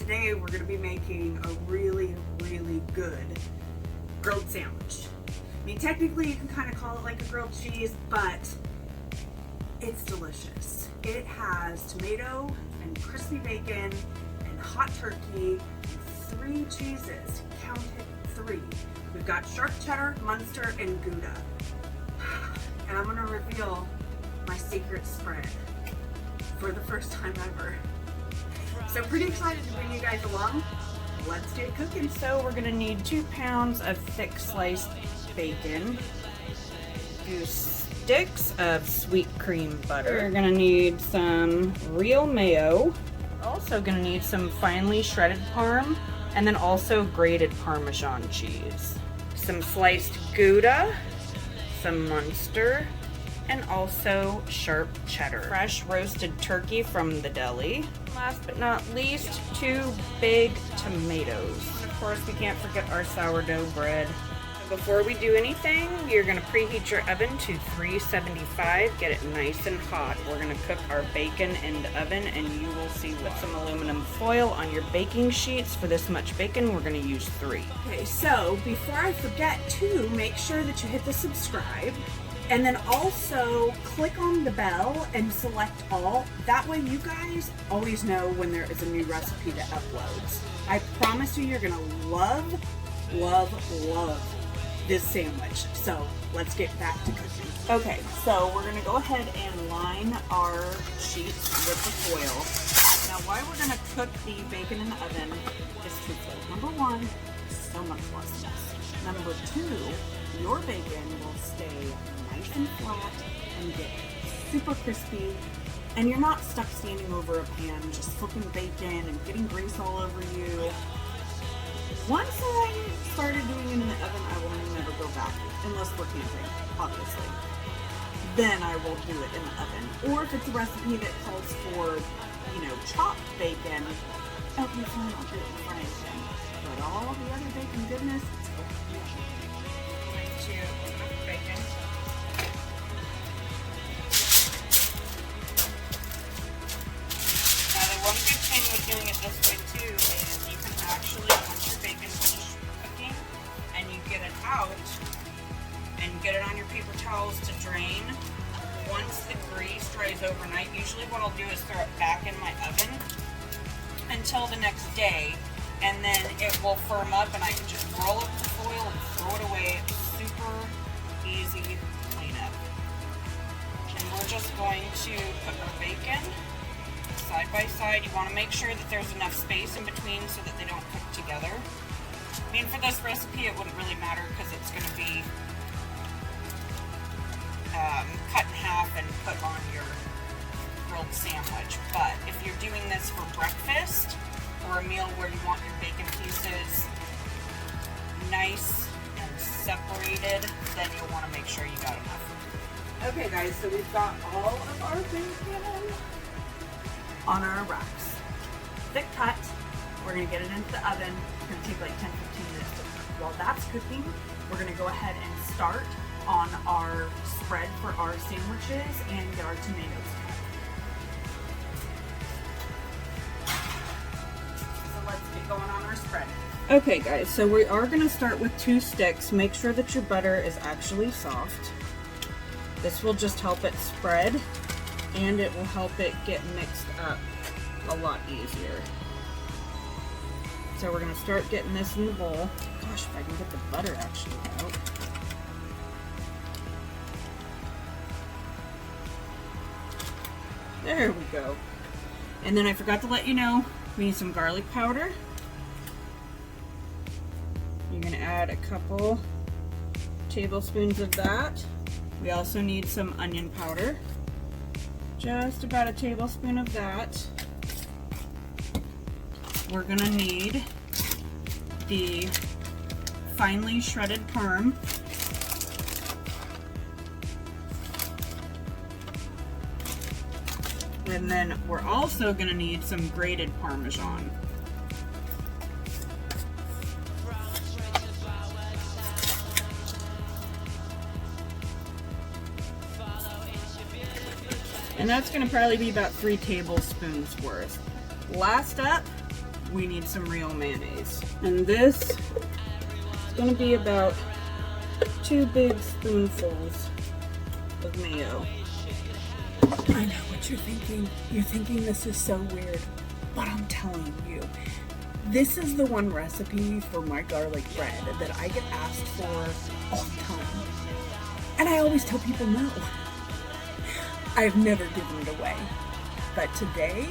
today we're going to be making a really, really good grilled sandwich. I mean, technically you can kind of call it like a grilled cheese, but it's delicious. It has tomato and crispy bacon and hot turkey and 3 cheeses. Count it, 3. We've got sharp cheddar, Munster, and Gouda. And I'm gonna reveal my secret spread for the first time ever. So pretty excited to bring you guys along. Let's get cooking. So we're gonna need 2 pounds of thick sliced bacon, 2 sticks of sweet cream butter. We're gonna need some real mayo. Also gonna need some finely shredded parm, and then also grated Parmesan cheese. Some sliced Gouda, some Munster, and also sharp cheddar. Fresh roasted turkey from the deli. Last but not least, 2 big tomatoes. And of course, we can't forget our sourdough bread. Before we do anything, you're gonna preheat your oven to 375, get it nice and hot. We're gonna cook our bacon in the oven, and you will see with some aluminum foil on your baking sheets. For this much bacon, we're gonna use 3. Okay, so before I forget to, make sure that you hit the subscribe, and then also click on the bell and select all. That way you guys always know when there is a new recipe that uploads. I promise you, you're gonna love, love, love this sandwich. So let's get back to cooking. Okay, so we're gonna go ahead and line our sheets with the foil. Now why we're gonna cook the bacon in the oven is twofold. Number 1, so much less mess. Number 2, your bacon will stay nice and flat and get super crispy, and you're not stuck standing over a pan just flipping bacon and getting grease all over you. Once I started doing it in the oven, I will never go back, unless we're camping, obviously. Then I will do it in the oven. Or if it's a recipe that calls for, you know, chopped bacon, okay, fine, I'll do it in the frying pan. But all the other bacon goodness, it's going to cook bacon. Now the one good thing with doing it this way too is you can actually, once your bacon finishes cooking and you get it out and get it on your paper towels to drain, once the grease dries overnight, usually what I'll do is throw it back in my oven until the next day, and then it will firm up and I can just roll up the foil and throw it away. It's super easy to clean up. And we're just going to put our bacon side by side. You want to make sure that there's enough space in between so that they don't cook together. I mean, for this recipe, it wouldn't really matter because it's going to be cut in half and put on your grilled sandwich. But if you're doing this for breakfast or a meal where you want your bacon pieces nice and separated, then you'll want to make sure you got enough. Okay guys, so we've got all of our bacon on our racks. Thick cut. We're going to get it into the oven. It's going to take like 10-15 minutes to cook. While that's cooking, we're going to go ahead and start on our spread for our sandwiches and get our tomatoes cut. So let's get going on our spread. Okay guys, so we are going to start with 2 sticks. Make sure that your butter is actually soft. This will just help it spread, and it will help it get mixed up a lot easier. So we're going to start getting this in the bowl. Gosh, if I can get the butter actually out. There we go. And then I forgot to let you know, we need some garlic powder. You're going to add a couple tablespoons of that. We also need some onion powder. Just about a tablespoon of that. We're going to need the finely shredded parm. And then we're also going to need some grated Parmesan. And that's going to probably be about 3 tablespoons worth. Last up, we need some real mayonnaise. And this is gonna be about 2 big spoonfuls of mayo. I know what you're thinking. You're thinking this is so weird, but I'm telling you, this is the one recipe for my garlic bread that I get asked for all the time. And I always tell people no. I've never given it away. But today,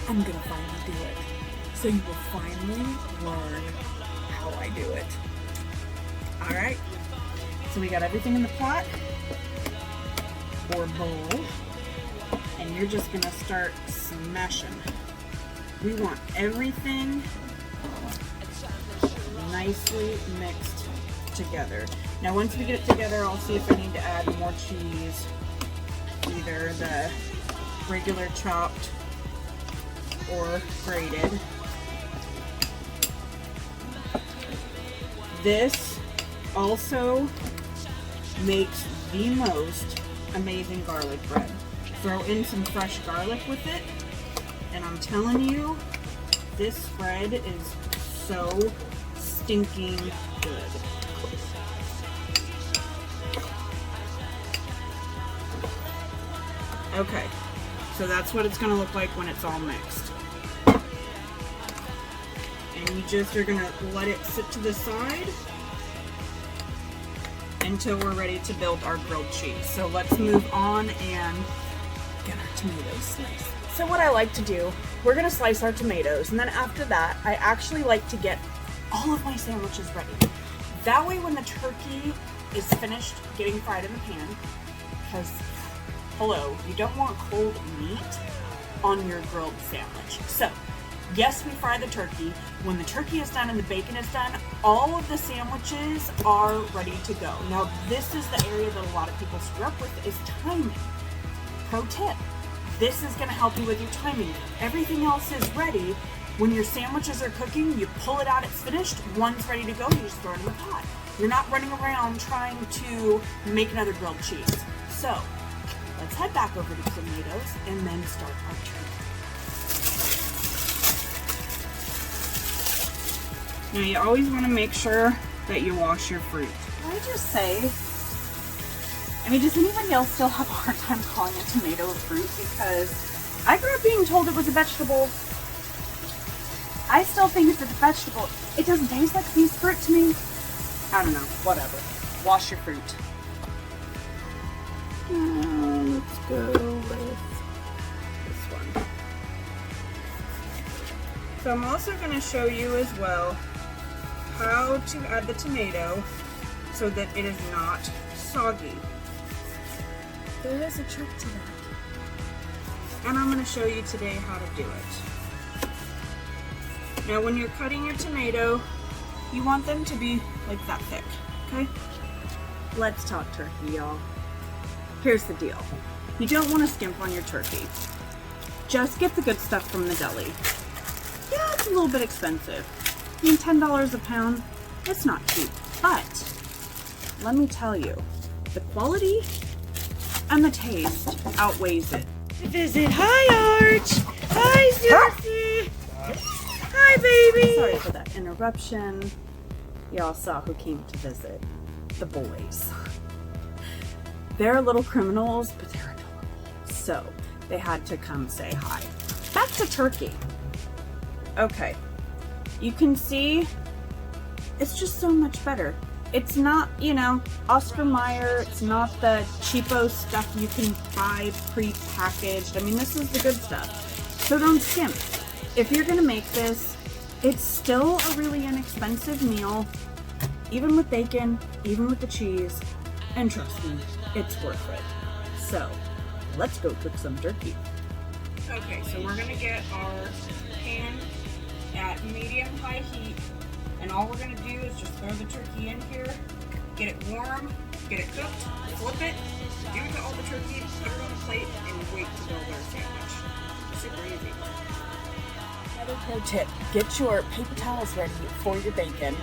I'm gonna finally do it. So you will finally learn how I do it. All right, so we got everything in the pot or bowl, and you're just gonna start smashing. We want everything nicely mixed together. Now once we get it together, I'll see if I need to add more cheese, either the regular chopped or grated. This also makes the most amazing garlic bread. Throw in some fresh garlic with it, and I'm telling you, this bread is so stinking good. Okay, so that's what it's gonna look like when it's all mixed. And you just are gonna let it sit to the side until we're ready to build our grilled cheese. So let's move on and get our tomatoes sliced. So what I like to do, we're gonna slice our tomatoes, and then after that, I actually like to get all of my sandwiches ready. That way when the turkey is finished getting fried in the pan, because, hello, you don't want cold meat on your grilled sandwich. So, yes, we fry the turkey. When the turkey is done and the bacon is done, all of the sandwiches are ready to go. Now, this is the area that a lot of people screw up with, is timing. Pro tip, this is gonna help you with your timing. Everything else is ready. When your sandwiches are cooking, you pull it out, it's finished, one's ready to go, you just throw it in the pot. You're not running around trying to make another grilled cheese. So, let's head back over to tomatoes and then start our turkey. Now you always want to make sure that you wash your fruit. Can I just say, I mean, does anybody else still have a hard time calling a tomato a fruit? Because I grew up being told it was a vegetable. I still think it's a vegetable. It doesn't taste like beef fruit to me. I don't know, whatever. Wash your fruit. Let's go with this one. So I'm also going to show you as well how to add the tomato so that it is not soggy. There is a trick to that. And I'm going to show you today how to do it. Now when you're cutting your tomato, you want them to be like that thick, okay? Let's talk turkey, y'all. Here's the deal. You don't want to skimp on your turkey. Just get the good stuff from the deli. Yeah, it's a little bit expensive. I mean, $10 a pound, it's not cheap. But, let me tell you, the quality and the taste outweighs it. Visit. Hi, Arch. Hi, Susie. Hi, baby. Sorry for that interruption. Y'all saw who came to visit. The boys. They're little criminals, but they're adorable. So, they had to come say hi. Back to turkey. Okay. You can see it's just so much better. It's not, you know, Oscar Mayer. It's not the cheapo stuff you can buy pre-packaged. I mean, this is the good stuff. So don't skimp. If you're gonna make this, it's still a really inexpensive meal, even with bacon, even with the cheese, and trust me, it's worth it. So, let's go cook some turkey. Okay, so we're gonna get our pan at medium-high heat, and all we're gonna do is just throw the turkey in here, get it warm, get it cooked, flip it, give it to all the turkey, put it on a plate, and wait to build our sandwich. Super easy. Another pro tip, get your paper towels ready for your bacon,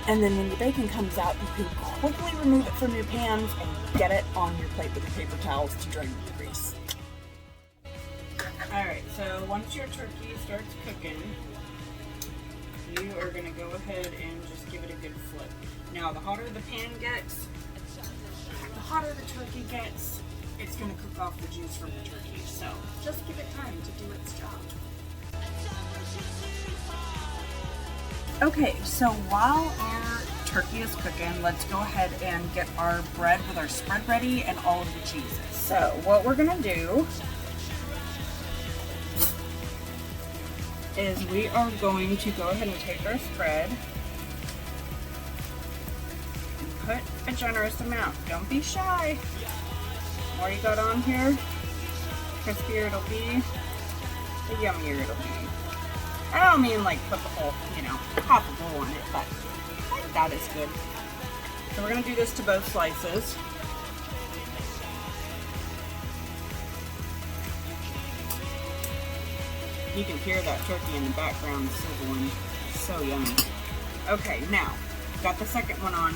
and then when your bacon comes out, you can quickly remove it from your pans and get it on your plate with your paper towels to drain the grease. Alright, so once your turkey starts cooking, you are going to go ahead and just give it a good flip. Now, the hotter the pan gets, the hotter the turkey gets, it's going to cook off the juice from the turkey. So just give it time to do its job. Okay, so while our turkey is cooking, let's go ahead and get our bread with our spread ready and all of the cheeses. So what we're going to do is we are going to go ahead and take our spread and put a generous amount. Don't be shy. The more you got on here, the crispier it'll be, the yummier it'll be. I don't mean like put the whole, half a bowl on it, but like that is good. So we're going to do this to both slices. You can hear that turkey in the background sizzling. So yummy. Okay, now, got the second one on.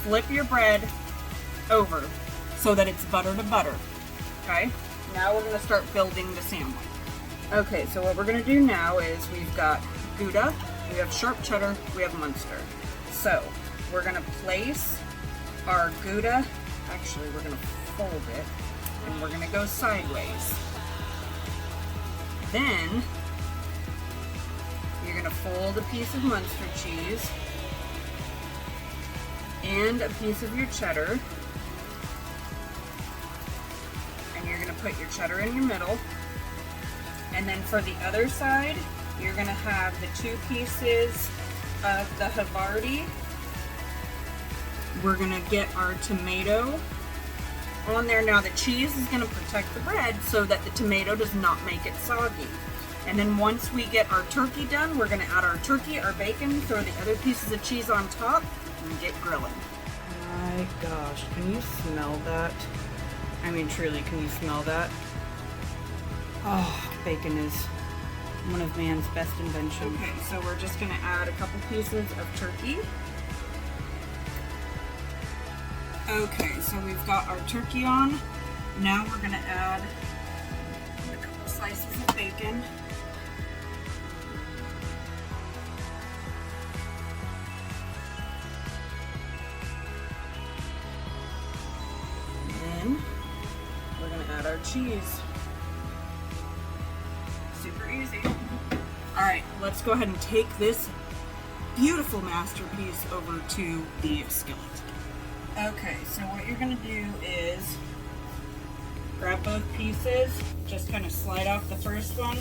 Flip your bread over so that it's butter to butter. Okay? Now we're going to start building the sandwich. Okay, so what we're going to do now is we've got Gouda, we have sharp cheddar, we have Munster. So we're going to place our Gouda, actually we're going to fold it, and we're going to go sideways. Then you're going to fold a piece of Munster cheese and a piece of your cheddar, and you're going to put your cheddar in your middle. And then for the other side, you're going to have the 2 pieces of the Havarti. We're going to get our tomato on there. Now the cheese is going to protect the bread so that the tomato does not make it soggy. And then once we get our turkey done, we're going to add our turkey, our bacon, throw the other pieces of cheese on top, and get grilling. My gosh, can you smell that? I mean, truly, can you smell that? Oh, bacon is one of man's best inventions. Okay, so we're just going to add a couple pieces of turkey. Okay, so we've got our turkey on. Now we're going to add a couple slices of bacon. And then we're going to add our cheese. Super easy. Alright, let's go ahead and take this beautiful masterpiece over to the skillet. Okay, so what you're going to do is grab both pieces, just kind of slide off the first one,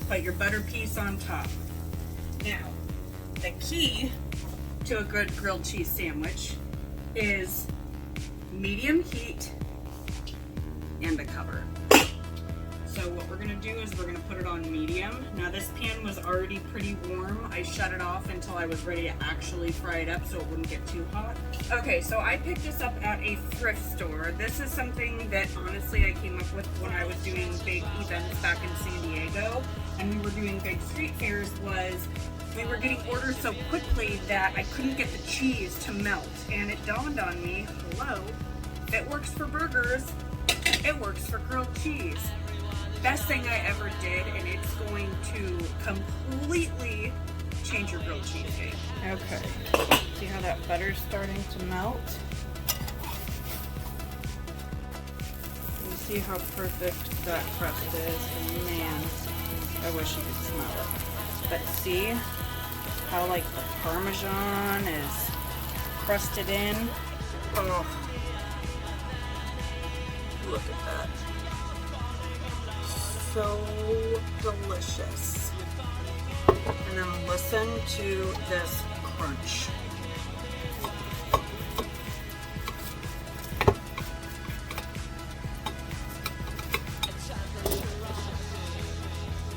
put your butter piece on top. Now, the key to a good grilled cheese sandwich is medium heat and a cover. So what we're going to do is we're going to put it on medium. Now this pan was already pretty warm. I shut it off until I was ready to actually fry it up so it wouldn't get too hot. Okay, so I picked this up at a thrift store. This is something that honestly I came up with when I was doing big events back in San Diego and we were doing big street fairs. Was we were getting orders so quickly that I couldn't get the cheese to melt, and it dawned on me, hello, if it works for burgers, it works for grilled cheese. Best thing I ever did, and it's going to completely change your grilled cheese game. Okay, see how that butter's starting to melt? You see how perfect that crust is, and man, I wish you could smell it. But see how like the Parmesan is crusted in? Oh, look at that. So delicious. And then listen to this crunch.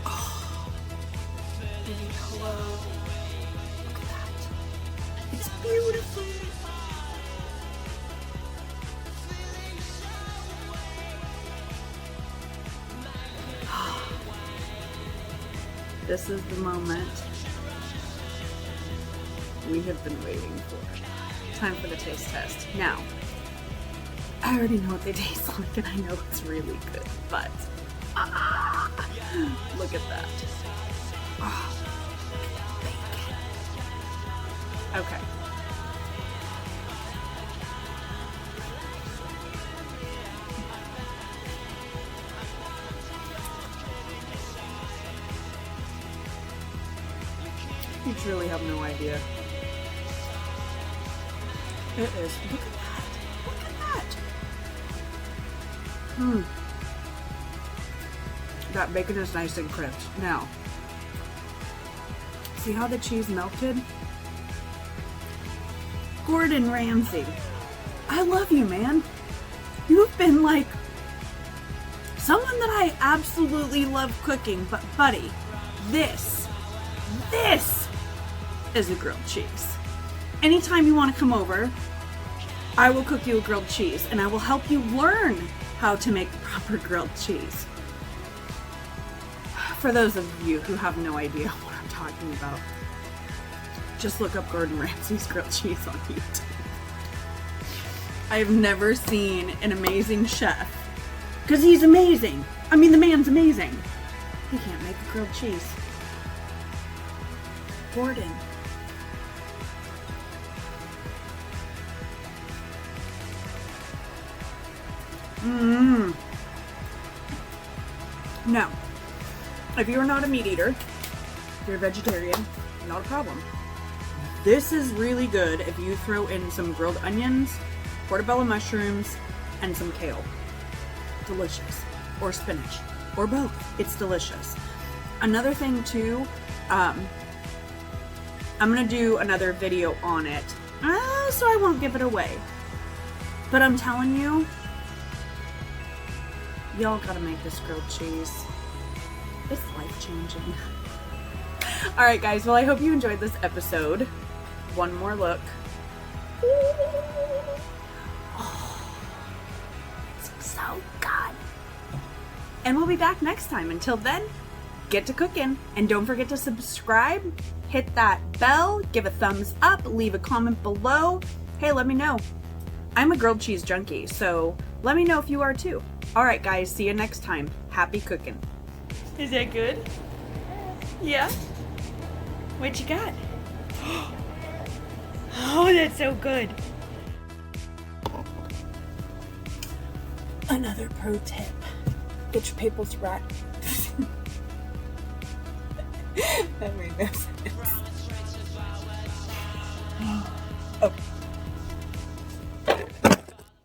Oh, baby, hello. Look at that. It's beautiful. This is the moment we have been waiting for. Time for the taste test. Now, I already know what they taste like and I know it's really good, but Look at that. Oh, bacon. Okay. You truly have no idea. It is. Look at that. Look at that. That bacon is nice and crisp. Now, see how the cheese melted? Gordon Ramsay, I love you, man. You've been like someone that I absolutely love cooking, but buddy, this is a grilled cheese. Anytime you want to come over, I will cook you a grilled cheese and I will help you learn how to make proper grilled cheese. For those of you who have no idea what I'm talking about, just look up Gordon Ramsay's grilled cheese on YouTube. I have never seen an amazing chef, because he's amazing. I mean, the man's amazing. He can't make a grilled cheese. Gordon. Now, if you're not a meat eater, if you're a vegetarian, not a problem. This is really good if you throw in some grilled onions, portobello mushrooms, and some kale. Delicious. Or spinach. Or both. It's delicious. Another thing too, I'm gonna do another video on it, so I won't give it away. But I'm telling you, y'all gotta make this grilled cheese. It's life-changing. Alright guys, well I hope you enjoyed this episode. One more look. Oh, it's so good. And we'll be back next time. Until then, get to cooking. And don't forget to subscribe, hit that bell, give a thumbs up, leave a comment below. Hey, let me know. I'm a grilled cheese junkie, so let me know if you are too. Alright guys, see you next time. Happy cooking. Is that good? Yeah? What you got? Oh, that's so good. Another pro tip. Get your papers right. That made no sense. Okay.